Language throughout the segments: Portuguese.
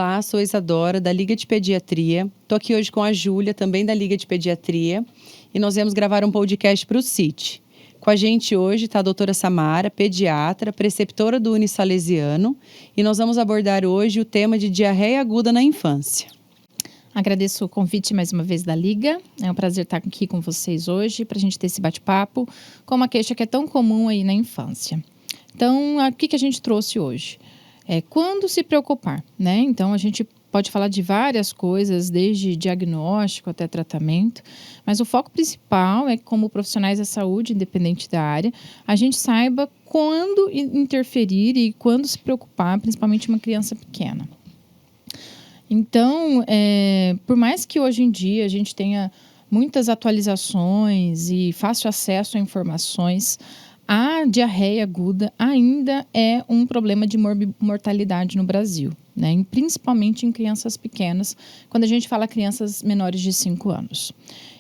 Olá, sou Isadora, da Liga de Pediatria. Estou aqui hoje com a Júlia, também da Liga de Pediatria, e nós viemos gravar um podcast para o CIT. Com a gente hoje está a doutora Samara, pediatra, preceptora do Unisalesiano, e nós vamos abordar hoje o tema de diarreia aguda na infância. Agradeço o convite mais uma vez da Liga. É um prazer estar aqui com vocês hoje para a gente ter esse bate-papo com uma queixa que é tão comum aí na infância. Então, o que a gente trouxe hoje? Quando se preocupar, né? Então, a gente pode falar de várias coisas, desde diagnóstico até tratamento, mas o foco principal é que, como profissionais da saúde, independente da área, a gente saiba quando interferir e quando se preocupar, principalmente uma criança pequena. Então, por mais que hoje em dia a gente tenha muitas atualizações e fácil acesso a informações, a diarreia aguda ainda é um problema de mortalidade no Brasil, né? E principalmente em crianças pequenas, quando a gente fala crianças menores de 5 anos.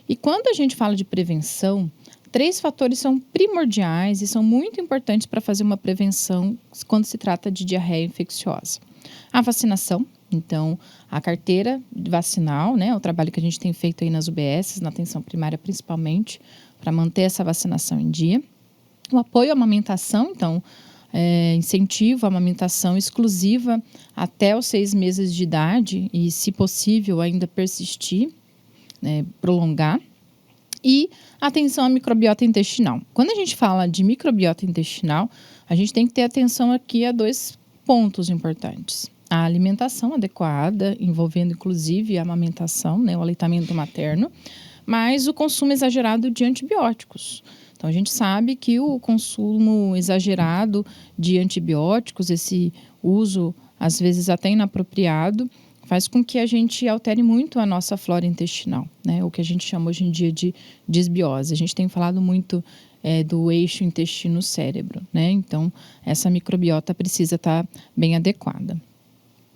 E quando a gente fala de prevenção, 3 fatores são primordiais e são muito importantes para fazer uma prevenção quando se trata de diarreia infecciosa. A vacinação. Então, a carteira vacinal, né, o trabalho que a gente tem feito aí nas UBSs, na atenção primária principalmente, para manter essa vacinação em dia. O apoio à amamentação, então, incentivo à amamentação exclusiva até os 6 meses de idade e, se possível, ainda persistir, né, prolongar. E atenção à microbiota intestinal. Quando a gente fala de microbiota intestinal, a gente tem que ter atenção aqui a 2 pontos importantes. A alimentação adequada, envolvendo inclusive a amamentação, né, o aleitamento materno, mas o consumo exagerado de antibióticos. Então, a gente sabe que o consumo exagerado de antibióticos, esse uso, às vezes até inapropriado, faz com que a gente altere muito a nossa flora intestinal, né, o que a gente chama hoje em dia de disbiose. A gente tem falado muito do eixo intestino-cérebro, né? Então, essa microbiota precisa estar bem adequada.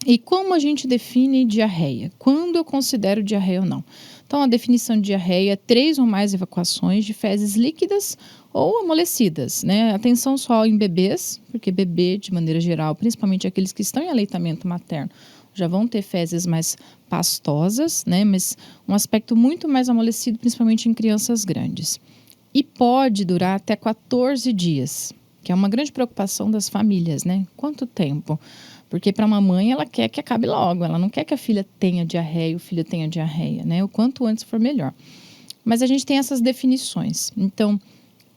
E como a gente define diarreia? Quando eu considero diarreia ou não? Então, a definição de diarreia é 3 ou mais evacuações de fezes líquidas ou amolecidas, né? Atenção só em bebês, porque bebê, de maneira geral, principalmente aqueles que estão em aleitamento materno, já vão ter fezes mais pastosas, né? Mas um aspecto muito mais amolecido, principalmente em crianças grandes. E pode durar até 14 dias, que é uma grande preocupação das famílias, né? Quanto tempo? Porque para a mamãe ela quer que acabe logo, ela não quer que a filha tenha diarreia, o filho tenha diarreia, né? O quanto antes for melhor. Mas a gente tem essas definições. Então,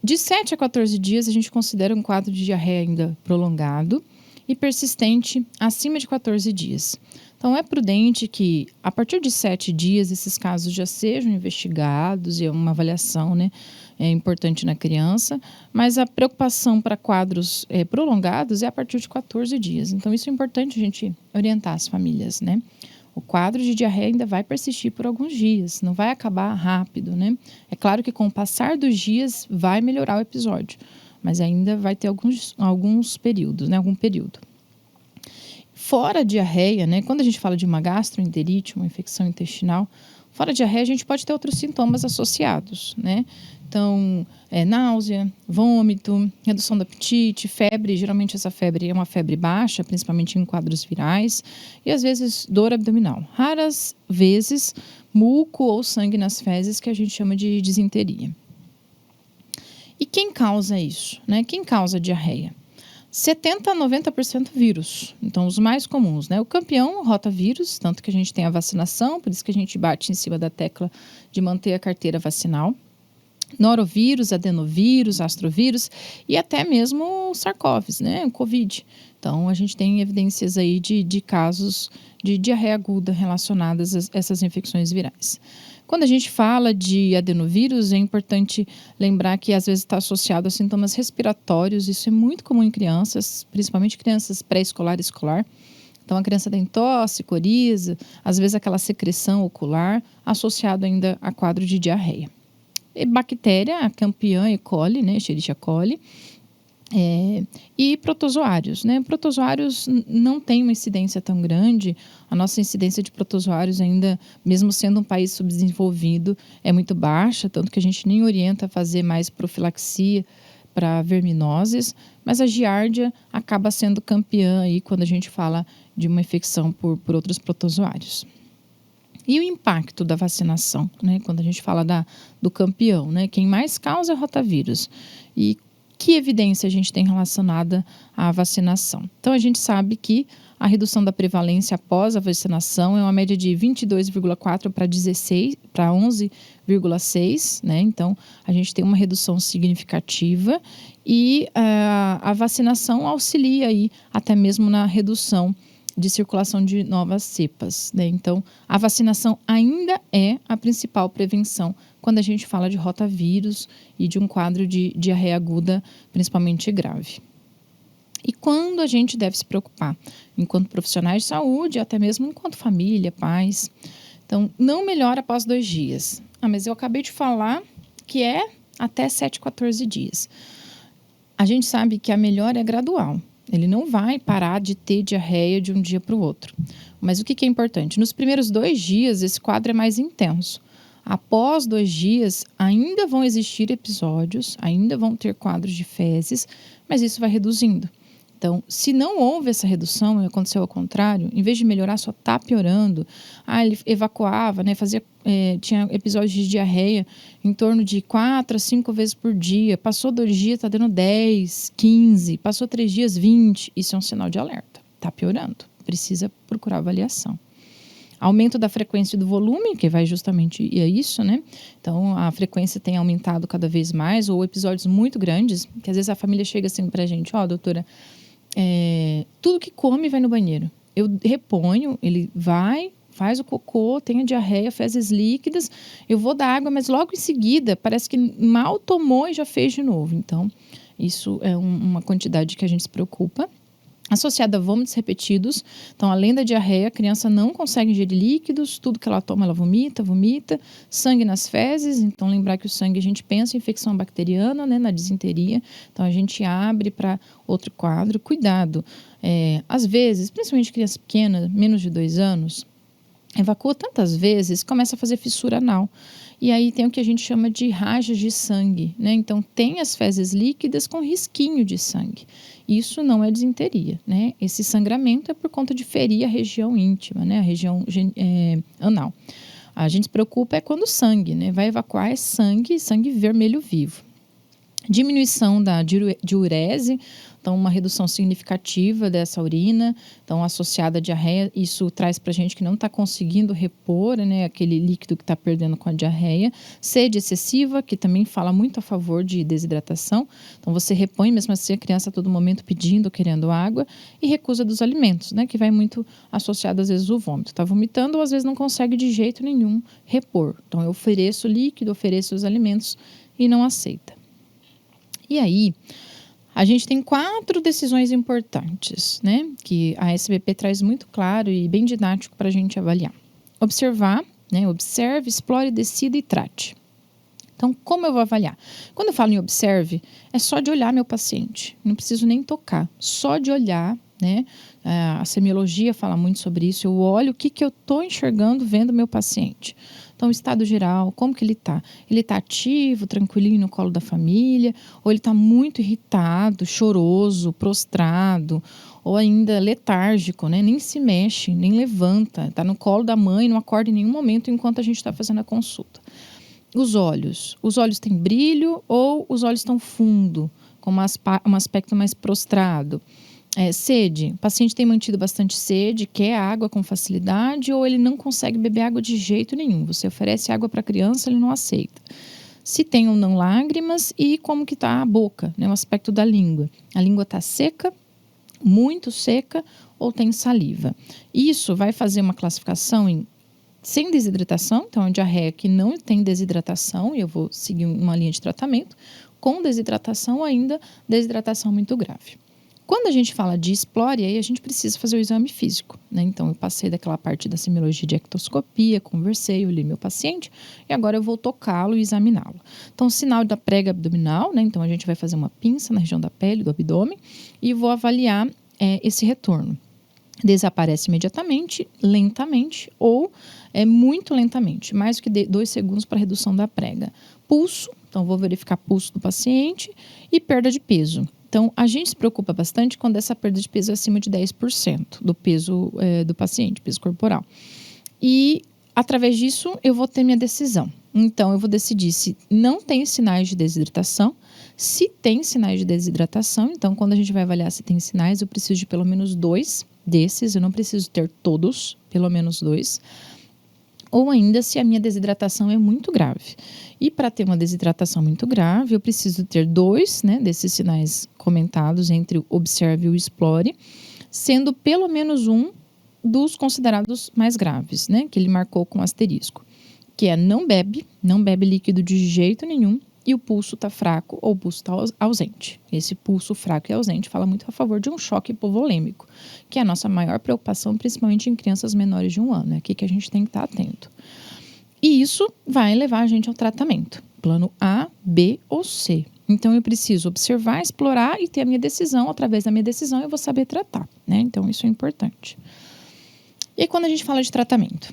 de 7 a 14 dias a gente considera um quadro de diarreia ainda prolongado e persistente acima de 14 dias. Então, é prudente que a partir de 7 dias esses casos já sejam investigados e uma avaliação, né, é importante na criança, mas a preocupação para quadros prolongados é a partir de 14 dias. Então, isso é importante a gente orientar as famílias, né? O quadro de diarreia ainda vai persistir por alguns dias, não vai acabar rápido, né? É claro que com o passar dos dias vai melhorar o episódio, mas ainda vai ter alguns períodos, né? Algum período. Fora a diarreia, né? Quando a gente fala de uma gastroenterite, uma infecção intestinal, fora a diarreia a gente pode ter outros sintomas associados, né? Então, náusea, vômito, redução do apetite, febre. Geralmente essa febre é uma febre baixa, principalmente em quadros virais. E às vezes dor abdominal. Raras vezes muco ou sangue nas fezes, que a gente chama de disenteria. E quem causa isso, né? Quem causa diarreia? 70% a 90% vírus. Então, os mais comuns, né? O campeão, rotavírus, tanto que a gente tem a vacinação, por isso que a gente bate em cima da tecla de manter a carteira vacinal. Norovírus, adenovírus, astrovírus e até mesmo o SARS-CoV, né? O Covid. Então, a gente tem evidências aí de casos de diarreia aguda relacionadas a essas infecções virais. Quando a gente fala de adenovírus, é importante lembrar que às vezes está associado a sintomas respiratórios. Isso é muito comum em crianças, principalmente crianças pré-escolar e escolar. Então, a criança tem tosse, coriza, às vezes aquela secreção ocular, associado ainda a quadro de diarreia. E bactéria, a campeã E. coli, né, Escherichia coli, e protozoários, né? Protozoários não tem uma incidência tão grande. A nossa incidência de protozoários ainda, mesmo sendo um país subdesenvolvido, é muito baixa, tanto que a gente nem orienta a fazer mais profilaxia para verminoses, mas a giardia acaba sendo campeã aí quando a gente fala de uma infecção por outros protozoários. E o impacto da vacinação, né? Quando a gente fala do campeão, né? Quem mais causa é o rotavírus. E que evidência a gente tem relacionada à vacinação? Então, a gente sabe que a redução da prevalência após a vacinação é uma média de 22,4 para 11,6, né? Então, a gente tem uma redução significativa e a vacinação auxilia aí até mesmo na redução de circulação de novas cepas, né? Então, a vacinação ainda é a principal prevenção quando a gente fala de rotavírus e de um quadro de diarreia aguda, principalmente grave. E quando a gente deve se preocupar? Enquanto profissionais de saúde, até mesmo enquanto família, pais. Então, não melhora após 2 dias. Mas eu acabei de falar que é até 7, 14 dias. A gente sabe que a melhora é gradual. Ele não vai parar de ter diarreia de um dia para o outro. Mas o que é importante? Nos primeiros 2 dias, esse quadro é mais intenso. Após 2 dias, ainda vão existir episódios, ainda vão ter quadros de fezes, mas isso vai reduzindo. Então, se não houve essa redução e aconteceu ao contrário, em vez de melhorar, só está piorando. Ele evacuava, né, tinha episódios de diarreia em torno de 4 a 5 vezes por dia. Passou 2 dias, está dando 10, 15. Passou 3 dias, 20. Isso é um sinal de alerta. Está piorando. Precisa procurar avaliação. Aumento da frequência e do volume, que vai justamente a isso, né? Então, a frequência tem aumentado cada vez mais, ou episódios muito grandes, que às vezes a família chega assim pra gente, doutora, tudo que come vai no banheiro. Eu reponho, ele vai, faz o cocô, tem a diarreia, fezes líquidas, eu vou dar água, mas logo em seguida parece que mal tomou e já fez de novo. Então, isso é uma quantidade que a gente se preocupa. Associada a vômitos repetidos. Então, além da diarreia, a criança não consegue ingerir líquidos, tudo que ela toma, ela vomita. Sangue nas fezes. Então, lembrar que o sangue, a gente pensa em infecção bacteriana, né, na disenteria. Então, a gente abre para outro quadro. Cuidado. Às vezes, principalmente criança pequena, menos de 2 anos, evacua tantas vezes, começa a fazer fissura anal. E aí tem o que a gente chama de rajas de sangue, né? Então, tem as fezes líquidas com risquinho de sangue. Isso não é disenteria, né? Esse sangramento é por conta de ferir a região íntima, né? A região anal. A gente se preocupa quando o sangue, né? Vai evacuar sangue vermelho vivo. Diminuição da diurese, então uma redução significativa dessa urina, então associada à diarreia, isso traz para a gente que não está conseguindo repor, né, aquele líquido que está perdendo com a diarreia. Sede excessiva, que também fala muito a favor de desidratação, então você repõe, mesmo assim a criança a todo momento pedindo, querendo água, e recusa dos alimentos, né, que vai muito associado às vezes ao vômito. Está vomitando ou às vezes não consegue de jeito nenhum repor. Então eu ofereço líquido, ofereço os alimentos e não aceita. E aí, a gente tem 4 decisões importantes, né? Que a SBP traz muito claro e bem didático para a gente avaliar. Observar, né? Observe, explore, decida e trate. Então, como eu vou avaliar? Quando eu falo em observe, é só de olhar meu paciente. Não preciso nem tocar, só de olhar, né? A semiologia fala muito sobre isso. Eu olho o que eu estou enxergando vendo meu paciente. Então, o estado geral, como que ele está? Ele está ativo, tranquilinho no colo da família? Ou ele está muito irritado, choroso, prostrado? Ou ainda letárgico, né? Nem se mexe, nem levanta. Está no colo da mãe, não acorda em nenhum momento enquanto a gente está fazendo a consulta. Os olhos têm brilho ou os olhos estão fundo, com um aspecto mais prostrado? Sede, o paciente tem mantido bastante sede, quer água com facilidade ou ele não consegue beber água de jeito nenhum. Você oferece água para a criança, ele não aceita. Se tem ou não lágrimas e como que está a boca, né, o aspecto da língua. A língua está seca, muito seca ou tem saliva. Isso vai fazer uma classificação sem desidratação, então é diarreia que não tem desidratação e eu vou seguir uma linha de tratamento. Com desidratação ainda, desidratação muito grave. Quando a gente fala de explore, aí a gente precisa fazer o exame físico, né? Então, eu passei daquela parte da semiologia de ectoscopia, conversei, olhei meu paciente e agora eu vou tocá-lo e examiná-lo. Então, sinal da prega abdominal, né? Então, a gente vai fazer uma pinça na região da pele, do abdômen e vou avaliar esse retorno. Desaparece imediatamente, lentamente ou muito lentamente, mais do que 2 segundos para redução da prega. Pulso, Então, vou verificar pulso do paciente e perda de peso. Então, a gente se preocupa bastante quando essa perda de peso é acima de 10% do peso do paciente, peso corporal. E, através disso, eu vou ter minha decisão. Então, eu vou decidir se não tem sinais de desidratação. Se tem sinais de desidratação, então, quando a gente vai avaliar se tem sinais, eu preciso de pelo menos 2 desses. Eu não preciso ter todos, pelo menos 2. Ou ainda se a minha desidratação é muito grave. E para ter uma desidratação muito grave, eu preciso ter 2, né, desses sinais comentados entre o observe e o explore, sendo pelo menos um dos considerados mais graves, né, que ele marcou com asterisco, que é não bebe líquido de jeito nenhum e o pulso está fraco ou o pulso está ausente. Esse pulso fraco e ausente fala muito a favor de um choque hipovolêmico, que é a nossa maior preocupação, principalmente em crianças menores de 1 ano. É aqui que a gente tem que estar atento. E isso vai levar a gente ao tratamento. Plano A, B ou C. Então, eu preciso observar, explorar e ter a minha decisão. Através da minha decisão, eu vou saber tratar, né? Então, isso é importante. E aí, quando a gente fala de tratamento?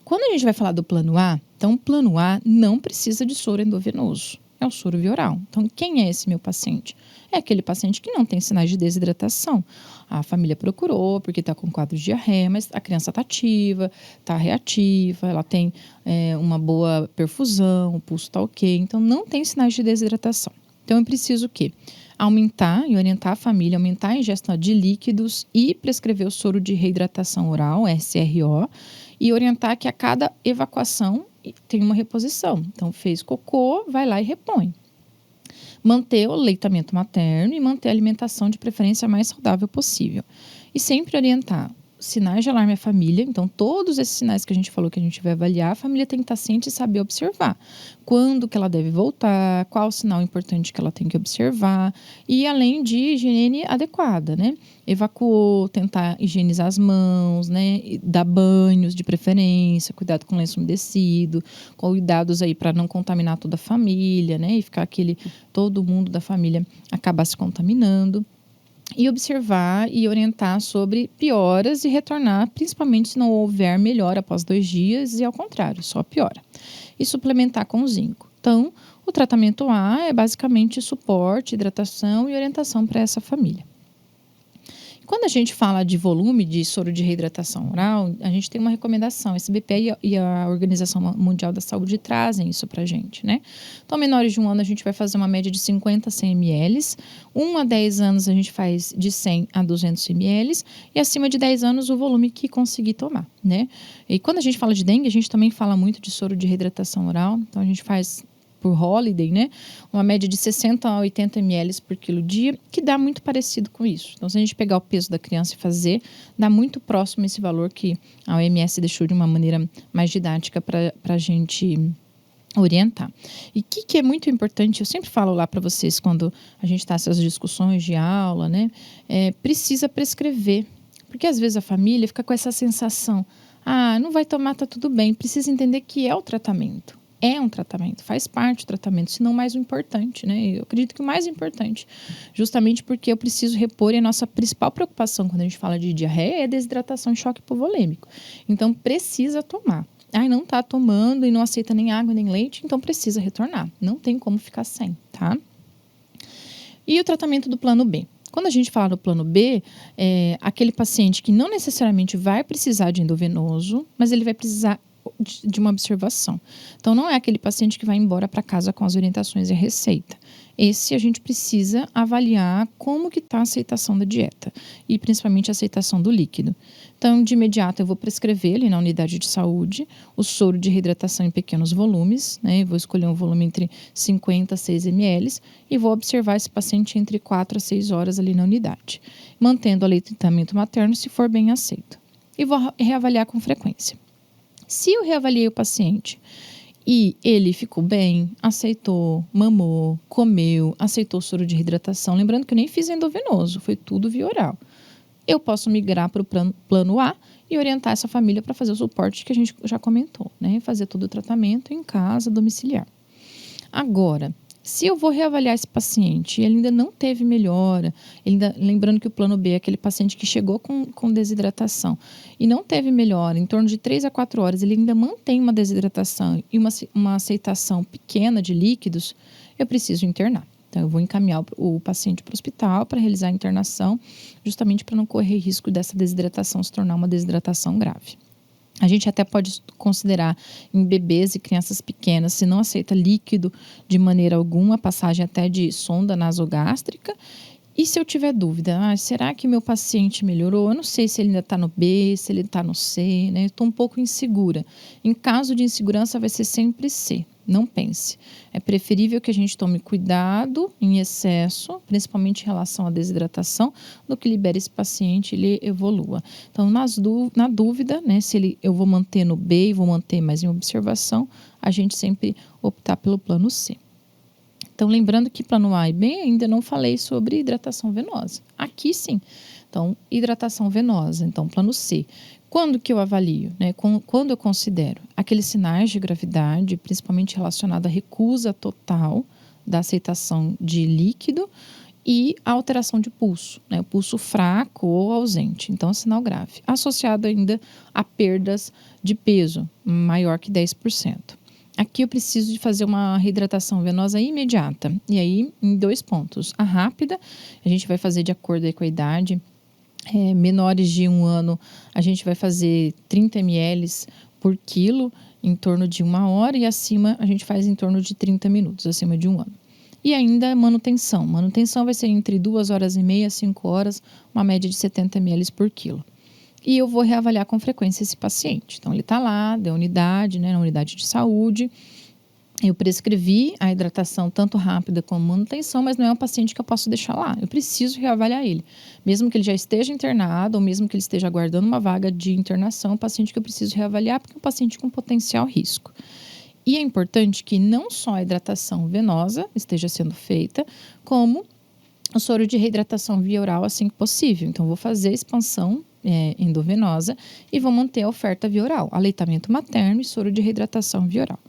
Quando a gente vai falar do plano A, então o plano A não precisa de soro endovenoso, é o soro via oral. Então, quem é esse meu paciente? É aquele paciente que não tem sinais de desidratação. A família procurou porque está com quadro de diarreia, mas a criança está ativa, está reativa, ela tem uma boa perfusão, o pulso está ok, então não tem sinais de desidratação. Então, eu preciso o quê? Aumentar e orientar a família, aumentar a ingestão de líquidos e prescrever o soro de reidratação oral, SRO, e orientar que a cada evacuação tem uma reposição. Então, fez cocô, vai lá e repõe. Manter o aleitamento materno e manter a alimentação de preferência mais saudável possível. E sempre orientar sinais de alarme à família. Então, todos esses sinais que a gente falou que a gente vai avaliar, a família tem que estar ciente e saber observar. Quando que ela deve voltar, qual o sinal importante que ela tem que observar. E além de higiene adequada, né? Evacuou, tentar higienizar as mãos, né? Dar banhos de preferência, cuidado com lenço umedecido, cuidados aí para não contaminar toda a família, né? E ficar todo mundo da família acabar se contaminando. E observar e orientar sobre pioras e retornar, principalmente se não houver melhora após 2 dias e ao contrário, só piora. E suplementar com zinco. Então, o tratamento A é basicamente suporte, hidratação e orientação para essa família. Quando a gente fala de volume de soro de reidratação oral, a gente tem uma recomendação. A SBPE e a Organização Mundial da Saúde trazem isso para a gente, né? Então, menores de 1 ano, a gente vai fazer uma média de 50 a 100 ml. 1 a 10 anos, a gente faz de 100 a 200 ml. E acima de 10 anos, o volume que conseguir tomar, né? E quando a gente fala de dengue, a gente também fala muito de soro de reidratação oral. Então, a gente faz por holiday, né? Uma média de 60 a 80 ml por quilo dia, que dá muito parecido com isso. Então, se a gente pegar o peso da criança e fazer, dá muito próximo esse valor que a OMS deixou de uma maneira mais didática para a gente orientar. E o que é muito importante, eu sempre falo lá para vocês quando a gente está nessas discussões de aula, né? Precisa prescrever, porque às vezes a família fica com essa sensação, não vai tomar, tá tudo bem. Precisa entender que é o tratamento. É um tratamento, faz parte do tratamento, se não mais o importante, né? Eu acredito que o mais importante, justamente porque eu preciso repor e a nossa principal preocupação quando a gente fala de diarreia é desidratação e choque hipovolêmico. Então, precisa tomar. Não tá tomando e não aceita nem água nem leite, então precisa retornar. Não tem como ficar sem, tá? E o tratamento do plano B? Quando a gente fala do plano B, é aquele paciente que não necessariamente vai precisar de endovenoso, mas ele vai precisar de uma observação. Então, não é aquele paciente que vai embora para casa com as orientações e a receita. Esse a gente precisa avaliar como que está a aceitação da dieta e principalmente a aceitação do líquido. Então, de imediato, eu vou prescrever ali na unidade de saúde o soro de reidratação em pequenos volumes, né? Eu vou escolher um volume entre 50 a 6 ml e vou observar esse paciente entre 4 a 6 horas ali na unidade, mantendo o aleitamento materno se for bem aceito. E vou reavaliar com frequência. Se eu reavaliei o paciente e ele ficou bem, aceitou, mamou, comeu, aceitou o soro de reidratação, lembrando que eu nem fiz endovenoso, foi tudo via oral. Eu posso migrar para o plano A e orientar essa família para fazer o suporte que a gente já comentou, né? Fazer todo o tratamento em casa, domiciliar. Agora, Se eu vou reavaliar esse paciente e ele ainda não teve melhora, lembrando que o plano B é aquele paciente que chegou com desidratação e não teve melhora, em torno de 3 a 4 horas, ele ainda mantém uma desidratação e uma aceitação pequena de líquidos, eu preciso internar. Então, eu vou encaminhar o paciente para o hospital para realizar a internação, justamente para não correr risco dessa desidratação se tornar uma desidratação grave. A gente até pode considerar em bebês e crianças pequenas, se não aceita líquido de maneira alguma, passagem até de sonda nasogástrica. E se eu tiver dúvida, será que meu paciente melhorou? Eu não sei se ele ainda está no B, se ele está no C, né? Estou um pouco insegura. Em caso de insegurança, vai ser sempre C. Não pense. É preferível que a gente tome cuidado em excesso, principalmente em relação à desidratação, do que libere esse paciente e ele evolua. Então, na dúvida, né, se eu vou manter no B e vou manter mais em observação, a gente sempre optar pelo plano C. Então, lembrando que plano A e B ainda não falei sobre hidratação venosa. Aqui sim. Então, hidratação venosa. Então, plano C. Quando que eu avalio? Né? Quando eu considero aqueles sinais de gravidade, principalmente relacionado à recusa total da aceitação de líquido e a alteração de pulso, né? O pulso fraco ou ausente. Então, é sinal grave. Associado ainda a perdas de peso maior que 10%. Aqui eu preciso de fazer uma reidratação venosa imediata. E aí, em 2 pontos. A rápida, a gente vai fazer de acordo com a idade. Menores de 1 ano, a gente vai fazer 30 ml por quilo, em torno de 1 hora. E acima, a gente faz em torno de 30 minutos, acima de 1 ano. E ainda manutenção. Manutenção vai ser entre 2 horas e meia, 5 horas, uma média de 70 ml por quilo. E eu vou reavaliar com frequência esse paciente. Então, ele está lá, deu unidade, né, na unidade de saúde. Eu prescrevi a hidratação tanto rápida como manutenção, mas não é um paciente que eu posso deixar lá. Eu preciso reavaliar ele. Mesmo que ele já esteja internado, ou mesmo que ele esteja aguardando uma vaga de internação, é um paciente que eu preciso reavaliar, porque é um paciente com potencial risco. E é importante que não só a hidratação venosa esteja sendo feita, como o soro de reidratação via oral assim que possível. Então, vou fazer a expansão endovenosa e vou manter a oferta via oral, aleitamento materno e soro de reidratação via oral.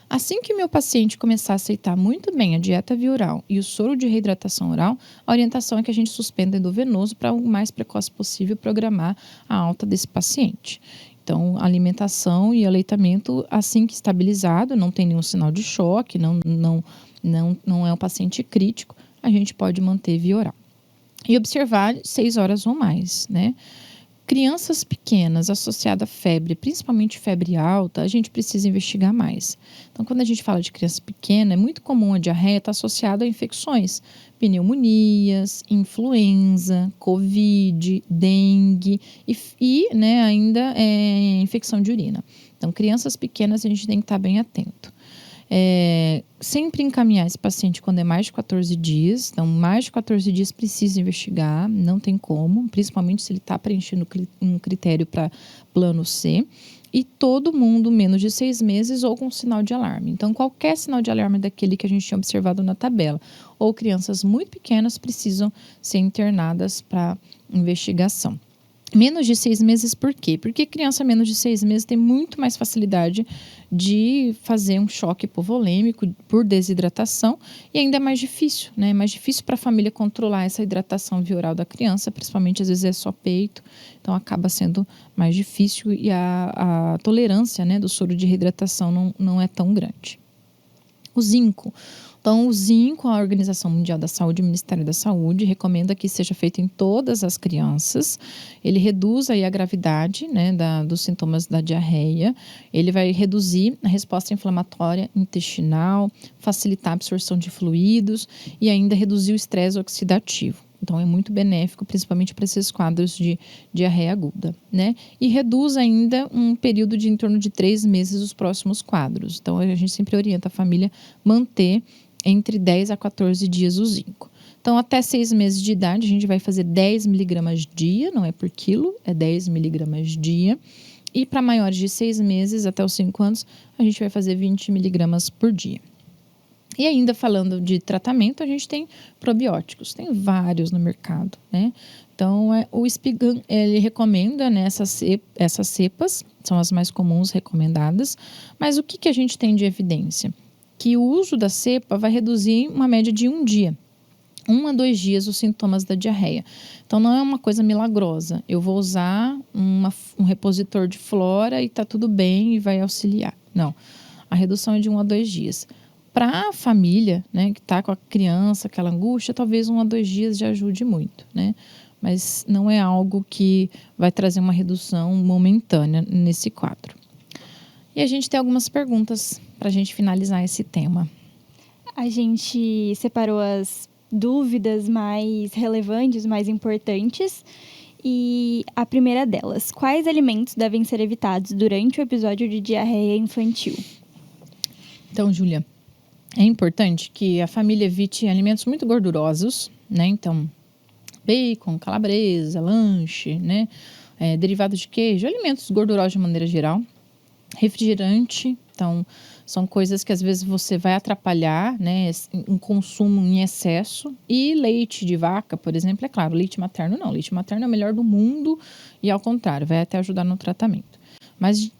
Assim que o meu paciente começar a aceitar muito bem a dieta via oral e o soro de reidratação oral, a orientação é que a gente suspenda endovenoso para o mais precoce possível programar a alta desse paciente. Então, alimentação e aleitamento assim que estabilizado, não tem nenhum sinal de choque, não é um paciente crítico, a gente pode manter via oral. E observar 6 horas ou mais, né? Crianças pequenas associadas à febre, principalmente febre alta, a gente precisa investigar mais. Então, quando a gente fala de criança pequena, é muito comum a diarreia estar associada a infecções, pneumonias, influenza, covid, dengue e né, ainda infecção de urina. Então, crianças pequenas a gente tem que estar bem atento. Sempre encaminhar esse paciente quando é mais de 14 dias. Então, mais de 14 dias precisa investigar, não tem como, principalmente se ele está preenchendo um critério para plano C. E todo mundo menos de 6 meses ou com sinal de alarme. Então, qualquer sinal de alarme daquele que a gente tinha observado na tabela, ou crianças muito pequenas precisam ser internadas para investigação. Menos de 6 meses, por quê? Porque criança menos de 6 meses tem muito mais facilidade de fazer um choque hipovolêmico por desidratação e ainda é mais difícil, né? É mais difícil para a família controlar essa hidratação via oral da criança, principalmente às vezes é só peito, então acaba sendo mais difícil e a tolerância, né, do soro de reidratação não é tão grande. O zinco. Então, o zinco, a Organização Mundial da Saúde, o Ministério da Saúde, recomenda que seja feito em todas as crianças. Ele reduz aí a gravidade, né, dos sintomas da diarreia. Ele vai reduzir a resposta inflamatória intestinal, facilitar a absorção de fluidos e ainda reduzir o estresse oxidativo. Então, é muito benéfico, principalmente para esses quadros de diarreia aguda, né? E reduz ainda um período de em torno de 3 meses os próximos quadros. Então, a gente sempre orienta a família a manter entre 10 a 14 dias o zinco. Então, até 6 meses de idade, a gente vai fazer 10 miligramas dia, não é por quilo, é 10 miligramas dia. E para maiores de 6 meses, até os 5 anos, a gente vai fazer 20 miligramas por dia. E ainda falando de tratamento, a gente tem probióticos, tem vários no mercado, né? Então, o Spigan, ele recomenda, né, essas cepas, são as mais comuns recomendadas, mas o que a gente tem de evidência? que o uso da cepa vai reduzir uma média de 1 dia. 1 a 2 dias os sintomas da diarreia. Então, não é uma coisa milagrosa. Eu vou usar um repositor de flora e tá tudo bem e vai auxiliar. Não. A redução é de 1 a 2 dias. Para a família, né, que está com a criança, aquela angústia, talvez 1 a 2 dias já ajude muito, né? Mas não é algo que vai trazer uma redução momentânea nesse quadro. E a gente tem algumas perguntas para a gente finalizar esse tema. A gente separou as dúvidas mais relevantes, mais importantes. E a primeira delas: quais alimentos devem ser evitados durante o episódio de diarreia infantil? Então, Júlia, é importante que a família evite alimentos muito gordurosos, né? Então, bacon, calabresa, lanche, né? Derivado de queijo, alimentos gordurosos de maneira geral. Refrigerante, então, são coisas que às vezes você vai atrapalhar, né? Um consumo em excesso. E leite de vaca, por exemplo, é claro, leite materno não. Leite materno é o melhor do mundo e, ao contrário, vai até ajudar no tratamento. Mas,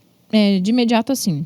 de imediato, assim,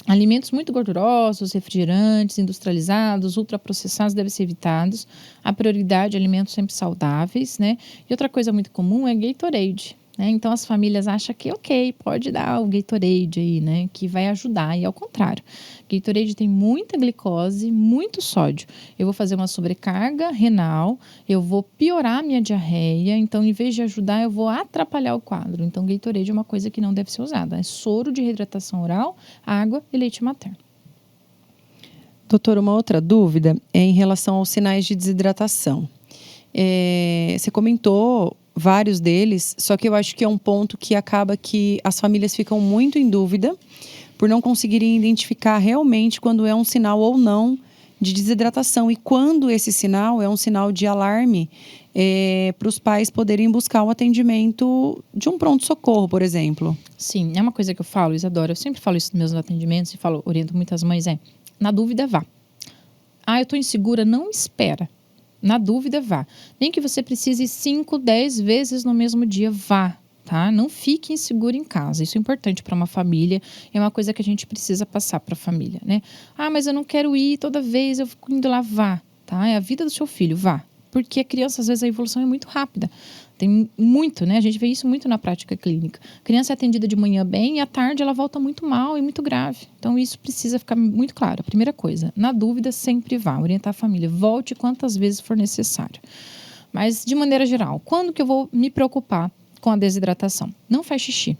alimentos muito gordurosos, refrigerantes, industrializados, ultraprocessados devem ser evitados. A prioridade é alimentos sempre saudáveis, né? E outra coisa muito comum é Gatorade, né? Então, as famílias acham que, ok, pode dar o Gatorade aí, né? Que vai ajudar. E ao contrário, Gatorade tem muita glicose, muito sódio. Eu vou fazer uma sobrecarga renal, eu vou piorar a minha diarreia. Então, em vez de ajudar, eu vou atrapalhar o quadro. Então, Gatorade é uma coisa que não deve ser usada. É soro de reidratação oral, água e leite materno. Doutor, uma outra dúvida é em relação aos sinais de desidratação. Você comentou vários deles, só que eu acho que é um ponto que acaba que as famílias ficam muito em dúvida por não conseguirem identificar realmente quando é um sinal ou não de desidratação e quando esse sinal é um sinal de alarme para os pais poderem buscar o atendimento de um pronto-socorro, por exemplo. Sim, é uma coisa que eu falo, Isadora, eu sempre falo isso nos meus atendimentos e oriento muitas mães, na dúvida, vá. Eu estou insegura, não espera. Na dúvida, vá. Nem que você precise 5, 10 vezes no mesmo dia, vá, tá? Não fique inseguro em casa. Isso é importante para uma família. É uma coisa que a gente precisa passar para a família, né? Mas eu não quero ir toda vez, eu fico indo lá, vá, tá? É a vida do seu filho, vá. Porque a criança, às vezes, a evolução é muito rápida. Tem muito, né? A gente vê isso muito na prática clínica. A criança é atendida de manhã bem e à tarde ela volta muito mal e muito grave. Então, isso precisa ficar muito claro. A primeira coisa, na dúvida, sempre vá. Orientar a família. Volte quantas vezes for necessário. Mas, de maneira geral, quando que eu vou me preocupar com a desidratação? Não faz xixi.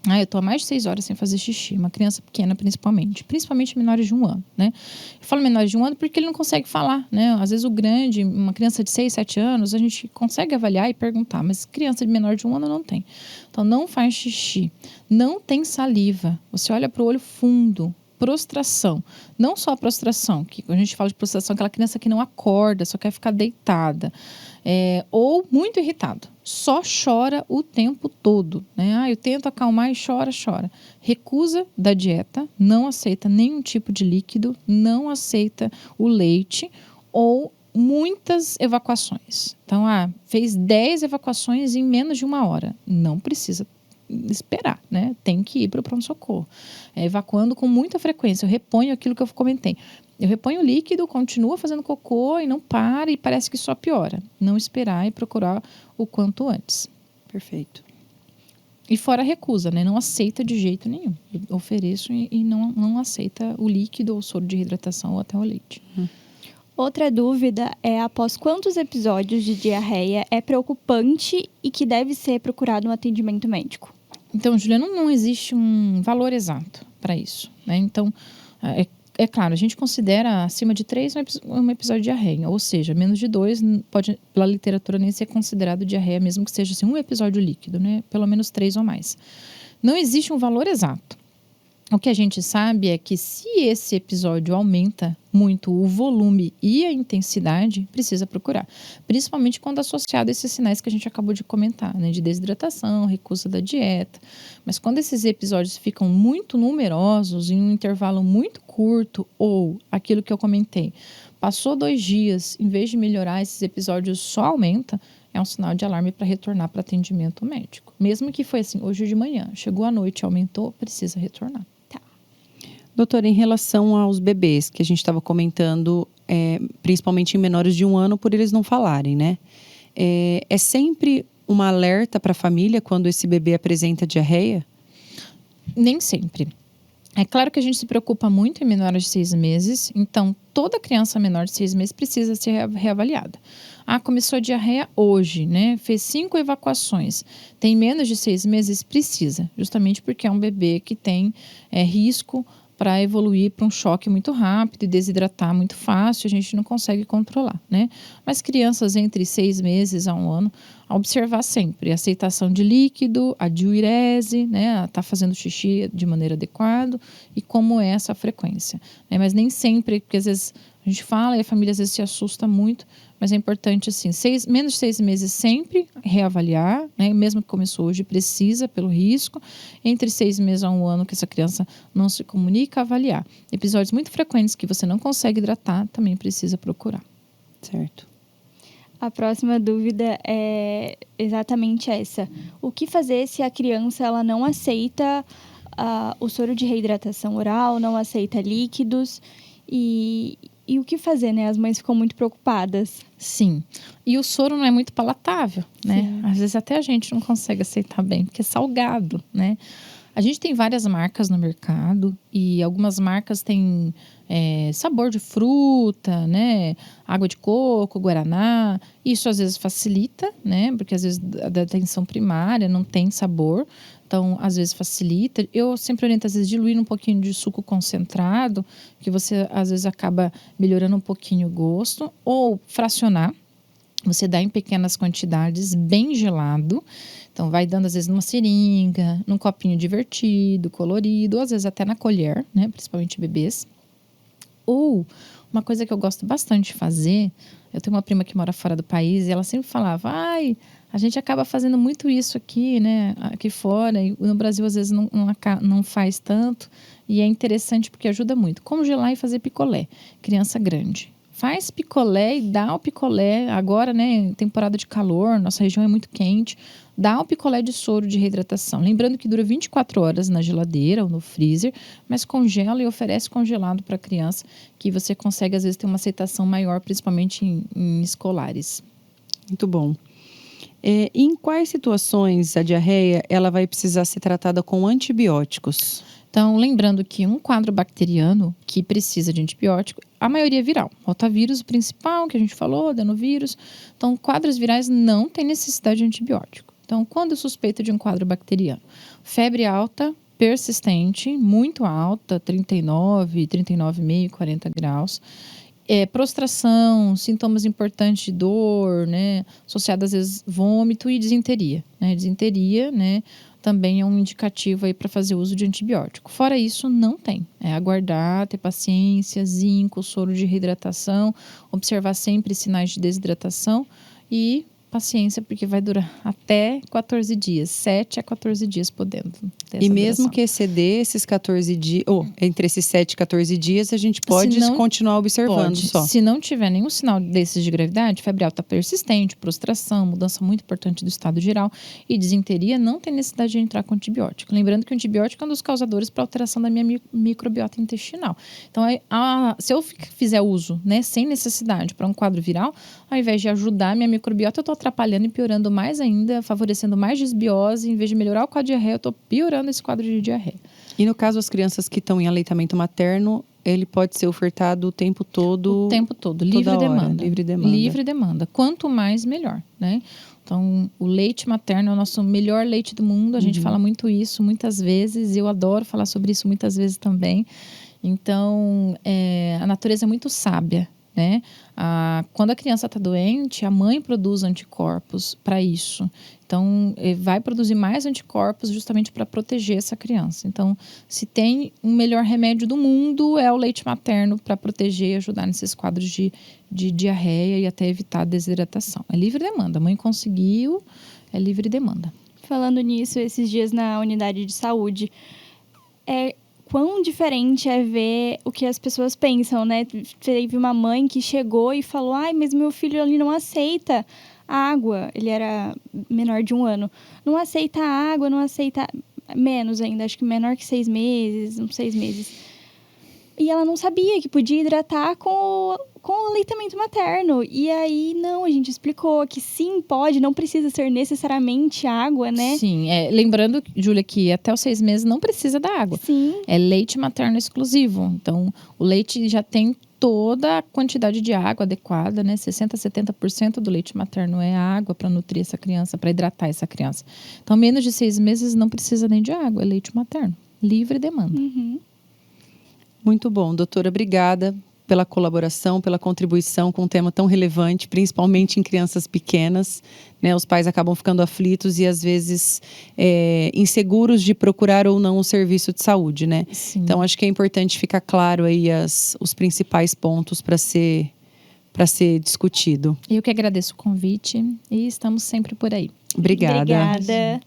Eu estou há mais de 6 horas sem fazer xixi. Uma criança pequena, principalmente menores de 1 ano, né? Eu falo menores de 1 ano porque ele não consegue falar, né? Às vezes o grande, uma criança de 6, 7 anos, a gente consegue avaliar e perguntar, mas criança de menor de 1 ano não tem. Então, não faz xixi. Não tem saliva. Você olha para o olho fundo. Prostração. Não só a prostração, que a gente fala de prostração, aquela criança que não acorda, só quer ficar deitada. Ou muito irritado. Só chora o tempo todo, né? Eu tento acalmar e chora. Recusa da dieta, não aceita nenhum tipo de líquido, não aceita o leite ou muitas evacuações. Então, fez 10 evacuações em menos de 1 hora. Não precisa esperar, né? Tem que ir para o pronto-socorro. Evacuando com muita frequência. Eu reponho aquilo que eu comentei. Eu reponho o líquido, continuo fazendo cocô e não para e parece que só piora. Não esperar e procurar o quanto antes. Perfeito. E fora a recusa, né? Não aceita de jeito nenhum. Eu ofereço e não aceita o líquido ou o soro de reidratação ou até o leite. Outra dúvida é após quantos episódios de diarreia é preocupante e que deve ser procurado um atendimento médico? Então, Juliana, não existe um valor exato para isso, né? Então, é claro, a gente considera acima de 3 um episódio de diarreia, ou seja, menos de 2 pode, pela literatura, nem ser considerado diarreia, mesmo que seja assim, um episódio líquido, né? Pelo menos 3 ou mais. Não existe um valor exato. O que a gente sabe é que se esse episódio aumenta muito o volume e a intensidade, precisa procurar. Principalmente quando associado a esses sinais que a gente acabou de comentar, né? De desidratação, recusa da dieta. Mas quando esses episódios ficam muito numerosos, em um intervalo muito curto, ou aquilo que eu comentei, passou 2 dias, em vez de melhorar, esses episódios só aumenta, é um sinal de alarme para retornar para atendimento médico. Mesmo que foi assim, hoje de manhã, chegou à noite, aumentou, precisa retornar. Doutora, em relação aos bebês, que a gente estava comentando, principalmente em menores de 1 ano, por eles não falarem, né? É sempre uma alerta para a família quando esse bebê apresenta diarreia? Nem sempre. É claro que a gente se preocupa muito em menores de 6 meses, então toda criança menor de 6 meses precisa ser reavaliada. Começou a diarreia hoje, né? Fez 5 evacuações. Tem menos de 6 meses? Precisa, justamente porque é um bebê que tem risco para evoluir para um choque muito rápido e desidratar muito fácil, a gente não consegue controlar, né? Mas crianças entre 6 meses a 1 ano, a observar sempre a aceitação de líquido, a diurese, né? Tá fazendo xixi de maneira adequada e como é essa frequência, né? Mas nem sempre, porque às vezes a gente fala e a família às vezes se assusta muito, mas é importante assim, menos de 6 meses sempre reavaliar, né? Mesmo que começou hoje, precisa pelo risco. Entre 6 meses a 1 ano que essa criança não se comunica, avaliar. Episódios muito frequentes que você não consegue hidratar, também precisa procurar. Certo. A próxima dúvida é exatamente essa. O que fazer se a criança ela não aceita o soro de reidratação oral, não aceita líquidos e o que fazer, né? As mães ficam muito preocupadas. Sim. E o soro não é muito palatável, né? Sim. Às vezes até a gente não consegue aceitar bem, porque é salgado, né? A gente tem várias marcas no mercado e algumas marcas têm sabor de fruta, né? Água de coco, guaraná. Isso às vezes facilita, né? Porque às vezes da atenção primária não tem sabor. Então, às vezes facilita. Eu sempre oriento, às vezes, diluir um pouquinho de suco concentrado, que você, às vezes, acaba melhorando um pouquinho o gosto. Ou fracionar. Você dá em pequenas quantidades, bem gelado. Então, vai dando, às vezes, numa seringa, num copinho divertido, colorido, ou às vezes até na colher, né? Principalmente bebês. Ou, uma coisa que eu gosto bastante de fazer, eu tenho uma prima que mora fora do país e ela sempre falava, a gente acaba fazendo muito isso aqui, né? Aqui fora, e no Brasil, às vezes, não faz tanto. E é interessante porque ajuda muito. Congelar e fazer picolé. Criança grande. Faz picolé e dá o picolé. Agora, né, temporada de calor, nossa região é muito quente. Dá o picolé de soro de reidratação. Lembrando que dura 24 horas na geladeira ou no freezer, mas congela e oferece congelado para a criança, que você consegue, às vezes, ter uma aceitação maior, principalmente em escolares. Muito bom. Em quais situações a diarreia ela vai precisar ser tratada com antibióticos? Então, lembrando que um quadro bacteriano que precisa de antibiótico, a maioria é viral. Rotavírus, o principal que a gente falou, adenovírus. Então, quadros virais não têm necessidade de antibiótico. Então, quando suspeita de um quadro bacteriano? Febre alta, persistente, muito alta, 39, 39,5, 40 graus. Prostração, sintomas importantes de dor, né? Associado às vezes vômito e disenteria. Né? Disenteria, né? Também é um indicativo aí para fazer uso de antibiótico. Fora isso, não tem. É aguardar, ter paciência, zinco, soro de reidratação, observar sempre sinais de desidratação e paciência, porque vai durar até 14 dias, 7 a 14 dias podendo ter essa E mesmo duração. que exceder esses 14 dias, ou entre esses 7 e 14 dias, a gente pode continuar observando só. Se não tiver nenhum sinal desses de gravidade, febre alta persistente, prostração, mudança muito importante do estado geral e disenteria, não tem necessidade de entrar com antibiótico. Lembrando que o antibiótico é um dos causadores para alteração da minha microbiota intestinal. Então, se eu fizer uso, né, sem necessidade para um quadro viral, ao invés de ajudar a minha microbiota, eu estou atrapalhando e piorando mais ainda, favorecendo mais desbiose. Em vez de melhorar o quadro de diarreia, eu estou piorando esse quadro de diarreia. E no caso, as crianças que estão em aleitamento materno, ele pode ser ofertado o tempo todo? O tempo todo, livre demanda. Livre demanda. Livre demanda. Quanto mais, melhor, né? Então, o leite materno é o nosso melhor leite do mundo. A gente fala muito isso muitas vezes. Eu adoro falar sobre isso muitas vezes também. Então, a natureza é muito sábia, né? Quando a criança está doente, a mãe produz anticorpos para isso. Então, vai produzir mais anticorpos justamente para proteger essa criança. Então, se tem um melhor remédio do mundo, é o leite materno para proteger e ajudar nesses quadros de diarreia e até evitar a desidratação. É livre demanda. A mãe conseguiu, é livre demanda. Falando nisso, esses dias na unidade de saúde, quão diferente é ver o que as pessoas pensam, né? Teve uma mãe que chegou e falou, mas meu filho ali não aceita água. Ele era menor de 1 ano. Não aceita água, não aceita... Menos ainda, acho que menor que 6 meses, uns 6 meses. E ela não sabia que podia hidratar com o aleitamento materno. E aí, não, a gente explicou que sim, pode, não precisa ser necessariamente água, né? Sim, lembrando, Júlia, que até os 6 meses não precisa da água. Sim. É leite materno exclusivo. Então, o leite já tem toda a quantidade de água adequada, né? 60% a 70% do leite materno é água para nutrir essa criança, para hidratar essa criança. Então, menos de 6 meses não precisa nem de água, é leite materno. Livre demanda. Muito bom, doutora, obrigada pela colaboração, pela contribuição com um tema tão relevante, principalmente em crianças pequenas, né? Os pais acabam ficando aflitos e às vezes inseguros de procurar ou não o serviço de saúde, né? Sim. Então acho que é importante ficar claro aí os principais pontos para ser discutido. Eu que agradeço o convite e estamos sempre por aí. Obrigada. Obrigada.